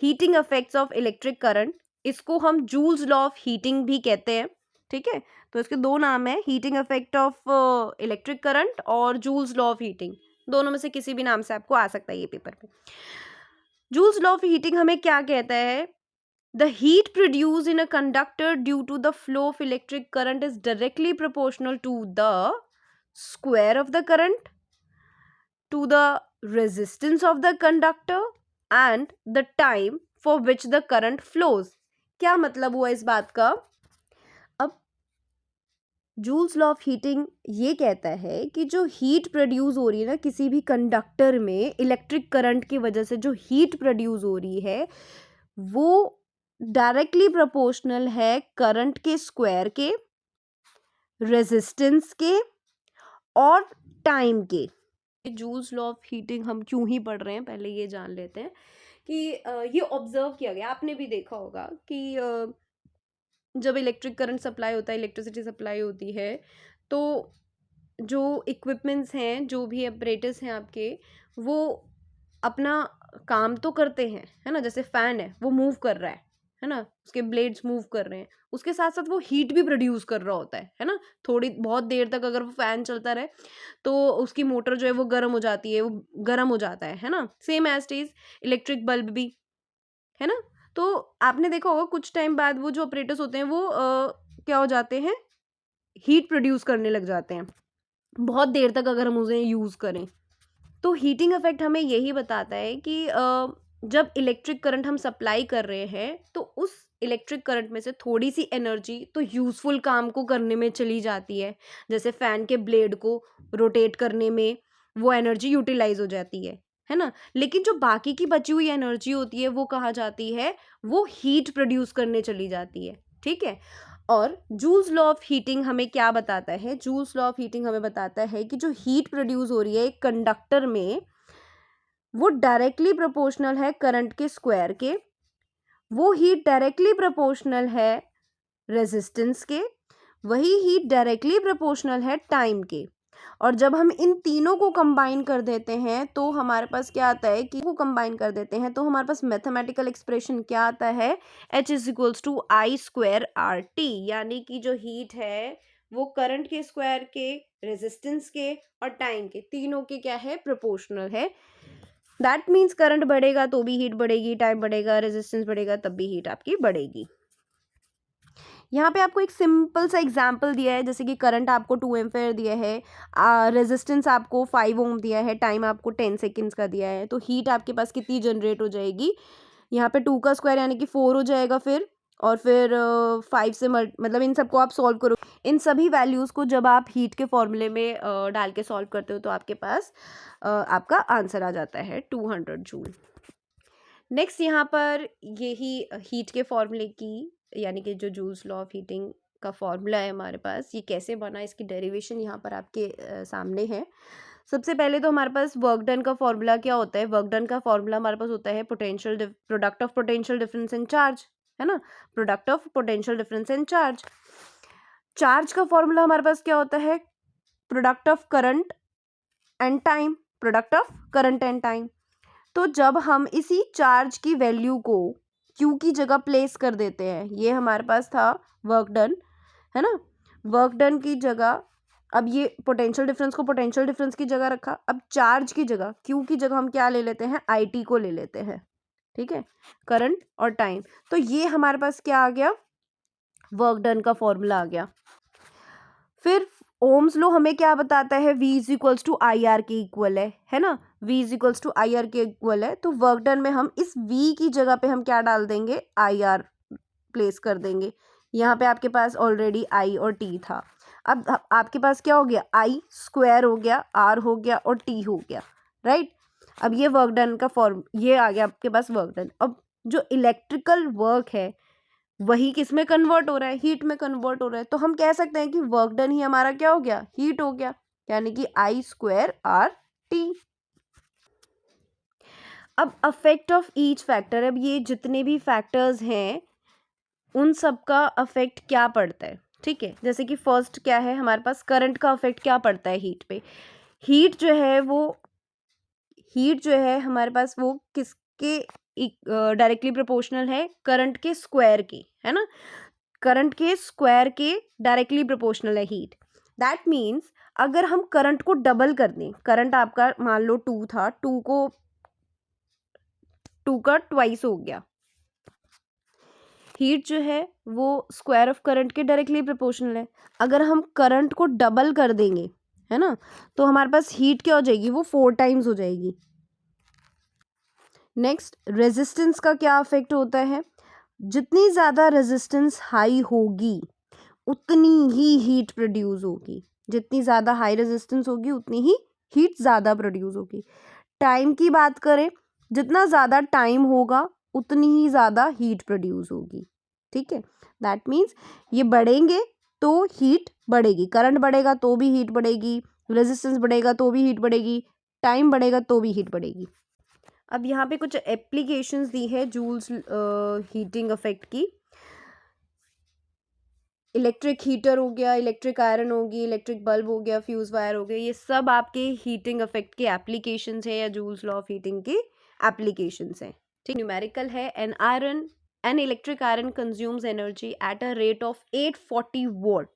Heating effects of electric current, इसको हम joules law of heating भी कहते हैं, ठीक है। तो इसके दो नाम है, heating effect of electric current और जूल्स लॉ ऑफ हीटिंग, दोनों में से किसी भी नाम से आपको आ सकता है ये पेपर में। जूल्स लॉ ऑफ हीटिंग हमें क्या कहता है? The heat produce in a conductor due to the flow of electric current is directly proportional to the square of the current, to the resistance of the conductor and the time for which the current flows। क्या मतलब हुआ इस बात का? अब joules law of heating ये कहता है कि जो हीट प्रोड्यूस हो रही है ना किसी भी कंडक्टर में, इलेक्ट्रिक करंट की वजह से जो हीट प्रोड्यूस हो रही है वो डायरेक्टली प्रोपोर्शनल है करंट के स्क्वायर के, रेजिस्टेंस के और टाइम के। जूल्स लॉ ऑफ हीटिंग हम क्यों ही पढ़ रहे हैं, पहले ये जान लेते हैं कि ये ऑब्जर्व किया गया, आपने भी देखा होगा कि जब इलेक्ट्रिक करंट सप्लाई होता है, इलेक्ट्रिसिटी सप्लाई होती है, तो जो इक्विपमेंट्स हैं, जो भी अपरेटस हैं आपके, वो अपना काम तो करते हैं, है ना। जैसे फैन है वो मूव कर रहा है ना, उसके ब्लेड्स मूव कर रहे हैं, उसके साथ साथ वो हीट भी प्रोड्यूस कर रहा होता है ना। थोड़ी बहुत देर तक अगर वो फैन चलता रहे तो उसकी मोटर जो है वो गर्म हो जाती है, वो गर्म हो जाता है ना। Same as is electric bulb भी, है ना। तो आपने देखा होगा कुछ टाइम बाद वो जो ऑपरेटर्स होते हैं वो क्या हो जाते हैं, हीट प्रोड्यूस करने लग जाते हैं, बहुत देर तक अगर हम उसे यूज़ करें। तो हीटिंग इफेक्ट हमें यही बताता है कि जब इलेक्ट्रिक करंट हम सप्लाई कर रहे हैं तो उस इलेक्ट्रिक करंट में से थोड़ी सी एनर्जी तो यूज़फुल काम को करने में चली जाती है, जैसे फ़ैन के ब्लेड को रोटेट करने में वो एनर्जी यूटिलाइज हो जाती है ना। लेकिन जो बाकी की बची हुई एनर्जी होती है वो कहाँ जाती है, वो हीट प्रोड्यूस करने चली जाती है, ठीक है। और जूल्स लॉ ऑफ हीटिंग हमें क्या बताता है? जूल्स लॉ ऑफ हीटिंग हमें बताता है कि जो हीट प्रोड्यूस हो रही है एक कंडक्टर में वो डायरेक्टली प्रोपोर्शनल है करंट के स्क्वायर के, वो हीट डायरेक्टली प्रोपोर्शनल है रेजिस्टेंस के, वही हीट डायरेक्टली प्रोपोर्शनल है टाइम के। और जब हम इन तीनों को कंबाइन कर देते हैं तो हमारे पास क्या आता है कि वो कंबाइन कर देते हैं तो हमारे पास मैथमेटिकल एक्सप्रेशन क्या आता है, H is equals to I square R T, यानी कि जो हीट है वो करंट के स्क्वायर के, रेजिस्टेंस के और टाइम के, तीनों के क्या है, प्रोपोर्शनल है। दैट मीन्स करंट बढ़ेगा तो भी हीट बढ़ेगी, टाइम बढ़ेगा, रेजिस्टेंस बढ़ेगा तब भी हीट आपकी बढ़ेगी। यहाँ पे आपको एक सिंपल सा एग्जाम्पल दिया है, जैसे कि करंट आपको 2 एम्पेयर दिया है, रेजिस्टेंस आपको 5 ओम दिया है, टाइम आपको 10 सेकेंड्स का दिया है, तो हीट आपके पास कितनी जनरेट हो जाएगी, यहाँ पे 2 का स्क्वायर यानी कि 4 हो जाएगा फिर, और फिर 5 से मतलब इन सबको आप सॉल्व करो, इन सभी वैल्यूज़ को जब आप हीट के फॉर्मूले में डाल के सॉल्व करते हो तो आपके पास आपका आंसर आ जाता है 200 जूल। नेक्स्ट यहाँ पर यही हीट के फॉर्मूले की, यानी कि जो जूल्स लॉ ऑफ हीटिंग का फॉर्मूला है हमारे पास, ये कैसे बना, इसकी डेरिवेशन यहाँ पर आपके सामने है। सबसे पहले तो हमारे पास वर्क डन का फॉर्मूला क्या होता है? वर्क डन का फॉर्मूला हमारे पास होता है potential product of potential difference in charge, है ना, product of potential difference in charge. Charge का फॉर्मूला हमारे पास क्या होता है? Product of current and time, product of current and time. तो जब हम इसी चार्ज की वैल्यू को Q की जगह प्लेस कर देते हैं, ये हमारे पास था वर्क डन, है ना, वर्क डन की जगह अब ये पोटेंशियल डिफरेंस को पोटेंशियल डिफरेंस की जगह रखा, अब चार्ज की जगह Q की जगह हम क्या ले लेते हैं, IT को ले लेते हैं, ठीक है, करंट और टाइम। तो ये हमारे पास क्या आ गया, वर्क डन का फॉर्मूला आ गया। फिर ओम्स लो हमें क्या बताता है, V is equals to I R के इक्वल है ना, V is equals to I R के इक्वल है। तो वर्क डन में हम इस V की जगह पे हम क्या डाल देंगे, आई आर प्लेस कर देंगे। यहाँ पे आपके पास ऑलरेडी I और T था, अब आपके पास क्या हो गया, I स्क्वायर हो गया, R हो गया और T हो गया, राइट। अब ये वर्क डन का फॉर्म, ये आ गया आपके पास वर्क डन। अब जो इलेक्ट्रिकल वर्क है वही किस में कन्वर्ट हो रहा है, हीट में कन्वर्ट हो रहा है। तो हम कह सकते हैं कि वर्क डन ही हमारा क्या हो गया, हीट हो गया, यानी कि आई स्क्वायर आर टी। अब अफेक्ट ऑफ ईच फैक्टर, अब ये जितने भी फैक्टर्स हैं उन सब का अफेक्ट क्या पड़ता है, ठीक है। जैसे कि फर्स्ट क्या है हमारे पास, करंट का अफेक्ट क्या पड़ता है हीट पे। हीट जो है हमारे पास वो किसके डायरेक्टली प्रोपोर्शनल है करंट के स्क्वायर के, है ना, करंट के स्क्वायर के डायरेक्टली प्रोपोर्शनल है हीट। दैट मीन्स अगर हम करंट को डबल कर दें, करंट आपका मान लो 2 था, 2 का ट्वाइस हो गया, हीट जो है वो स्क्वायर ऑफ करंट के डायरेक्टली प्रोपोर्शनल है। अगर हम करंट को डबल कर देंगे, है ना, तो हमारे पास हीट क्या हो जाएगी, वो 4 टाइम्स हो जाएगी। नेक्स्ट, रेजिस्टेंस का क्या इफेक्ट होता है, जितनी ज़्यादा रेजिस्टेंस हाई होगी उतनी ही हीट प्रोड्यूस होगी, जितनी ज़्यादा हाई रेजिस्टेंस होगी उतनी ही हीट ज़्यादा प्रोड्यूस होगी। टाइम की बात करें, जितना ज़्यादा टाइम होगा उतनी ही ज़्यादा हीट प्रोड्यूस होगी, ठीक है। दैट मीन्स ये बढ़ेंगे तो हीट बढ़ेगी, करंट बढ़ेगा तो भी हीट बढ़ेगी, रेजिस्टेंस बढ़ेगा तो भी हीट बढ़ेगी, टाइम बढ़ेगा तो भी हीट बढ़ेगी। अब यहाँ पे कुछ एप्लीकेशंस दी है जूल्स हीटिंग इफेक्ट की। इलेक्ट्रिक हीटर हो गया, इलेक्ट्रिक आयरन होगी, इलेक्ट्रिक बल्ब हो गया, फ्यूज वायर हो गया, ये सब आपके हीटिंग इफेक्ट के एप्लीकेशंस है या जूल्स लॉ ऑफ हीटिंग के एप्लीकेशंस हैं, ठीक। न्यूमेरिकल है, an electric iron consumes energy at a rate of 840 what.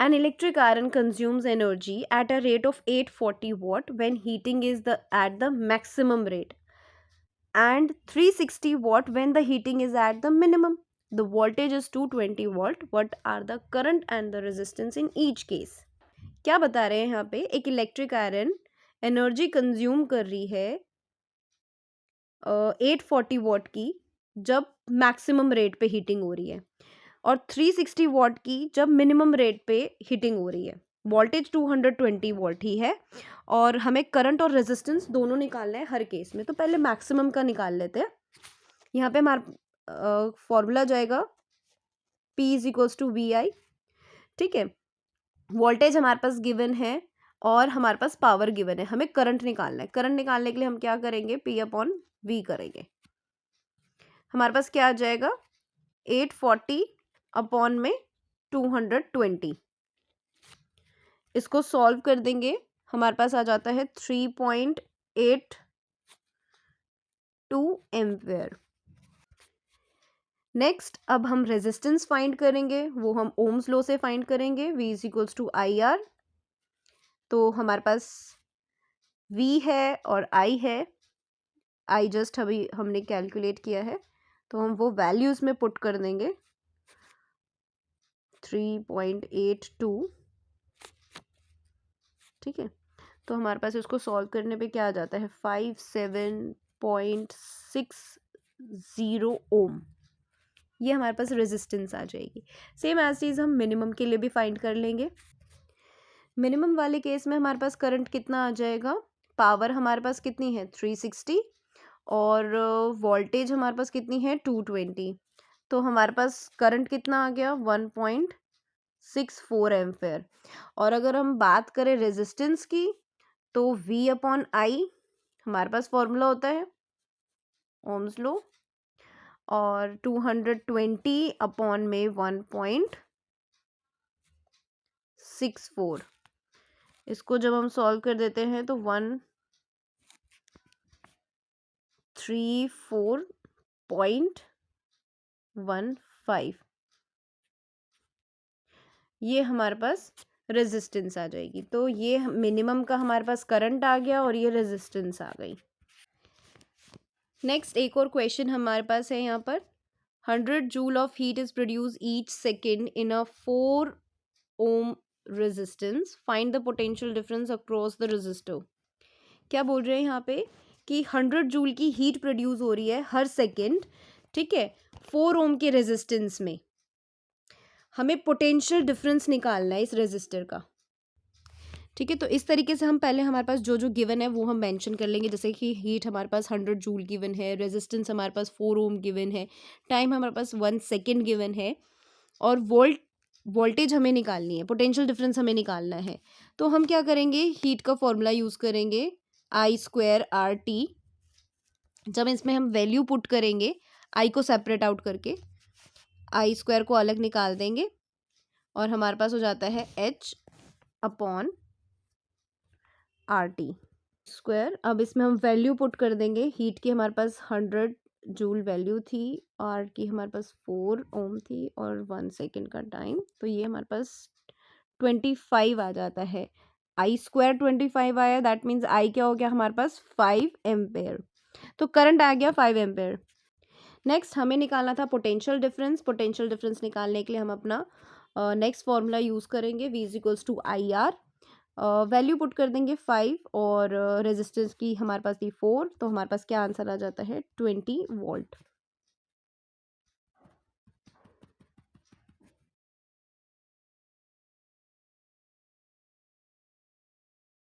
An electric iron consumes energy at a rate of 840 watt when heating is at the maximum rate, and 360 watt when the heating is at the minimum. The voltage is 220 volt. What are the current and the resistance in each case? क्या बता रहे हैं यहाँ पे, एक electric iron energy consume कर रही है 840 वॉट की जब मैक्सिमम रेट पे हीटिंग हो रही है, और 360 वॉट की जब मिनिमम रेट पे हीटिंग हो रही है। वोल्टेज 220 वोल्ट ही है, और हमें करंट और रेजिस्टेंस दोनों निकालना है हर केस में। तो पहले मैक्सिमम का निकाल लेते हैं। यहाँ पे हमारा फॉर्मूला जाएगा P is equals to VI, ठीक है। वोल्टेज हमारे पास गिवन है और हमारे पास पावर गिवन है, हमें करंट निकालना है। करंट निकालने के लिए हम क्या करेंगे, P/V करेंगे। हमारे पास क्या आ जाएगा, 840 अपॉन में 220। इसको सॉल्व कर देंगे, हमारे पास आ जाता है 3.82 एम्पेयर। नेक्स्ट, अब हम रेजिस्टेंस फाइंड करेंगे, वो हम ओम्स लॉ से फाइंड करेंगे, V is equals to IR। तो हमारे पास V है और I है, I जस्ट अभी हमने कैलकुलेट किया है, तो हम वो वैल्यूज में पुट कर देंगे 3.82, ठीक है। तो हमारे पास इसको सॉल्व करने पे क्या आ जाता है, 57.60 ओम। ये हमारे पास रेजिस्टेंस आ जाएगी। सेम एज चीज़ हम मिनिमम के लिए भी फाइंड कर लेंगे। मिनिमम वाले केस में हमारे पास करंट कितना आ जाएगा, पावर हमारे पास कितनी है 360, और वोल्टेज हमारे पास कितनी है 220। तो हमारे पास करंट कितना आ गया 1.64 एम्पेयर। और अगर हम बात करें रेजिस्टेंस की, तो V/I हमारे पास फॉर्मूला होता है ओम्स लॉ, और 220 अपॉन में 1.64, इसको जब हम सॉल्व कर देते हैं तो 134.15, ये हमारे पास रेजिस्टेंस आ जाएगी। तो ये मिनिमम का हमारे पास करंट आ गया और ये रेजिस्टेंस आ गई। नेक्स्ट, एक और क्वेश्चन हमारे पास है यहाँ पर, 100 joule of heat is produce each second in a 4 ohm resistance, find the potential difference across the resistor. क्या बोल रहे हैं यहाँ पे कि 100 जूल की हीट प्रोड्यूस हो रही है हर सेकेंड, ठीक है, 4 ओम के रेजिस्टेंस में। हमें पोटेंशियल डिफरेंस निकालना है इस रेजिस्टर का, ठीक है। तो इस तरीके से हम पहले हमारे पास जो जो गिवन है वो हम मेंशन कर लेंगे, जैसे कि हीट हमारे पास 100 जूल गिवन है, रेजिस्टेंस हमारे पास 4 ओम गिवन है, टाइम हमारे पास 1 सेकेंड गिवन है, और वोल्टेज हमें निकालनी है, पोटेंशियल डिफरेंस हमें निकालना है। तो हम क्या करेंगे, हीट का फॉर्मूला यूज़ करेंगे I²RT। जब इसमें हम वैल्यू पुट करेंगे, I को सेपरेट आउट करके I² को अलग निकाल देंगे, और हमारे पास हो जाता है H/RT। स्क्वायर। अब इसमें हम वैल्यू पुट कर देंगे। हीट की हमारे पास 100 जूल वैल्यू थी, आर की हमारे पास 4 ओम थी और 1 सेकेंड का टाइम, तो ये हमारे पास 25 आ जाता है। आई स्क्वायर 25 आया, दैट मीन्स आई क्या हो गया हमारे पास 5 एम्पेयर। तो करंट आ गया 5 एम्पेयर। नेक्स्ट हमें निकालना था पोटेंशियल डिफरेंस। पोटेंशियल डिफरेंस निकालने के लिए हम अपना नेक्स्ट फॉर्मूला यूज़ करेंगे, V is equals to I R. Value put कर देंगे 5 और रेजिस्टेंस की हमारे पास थी 4, तो हमारे पास क्या आंसर आ जाता है 20 वोल्ट।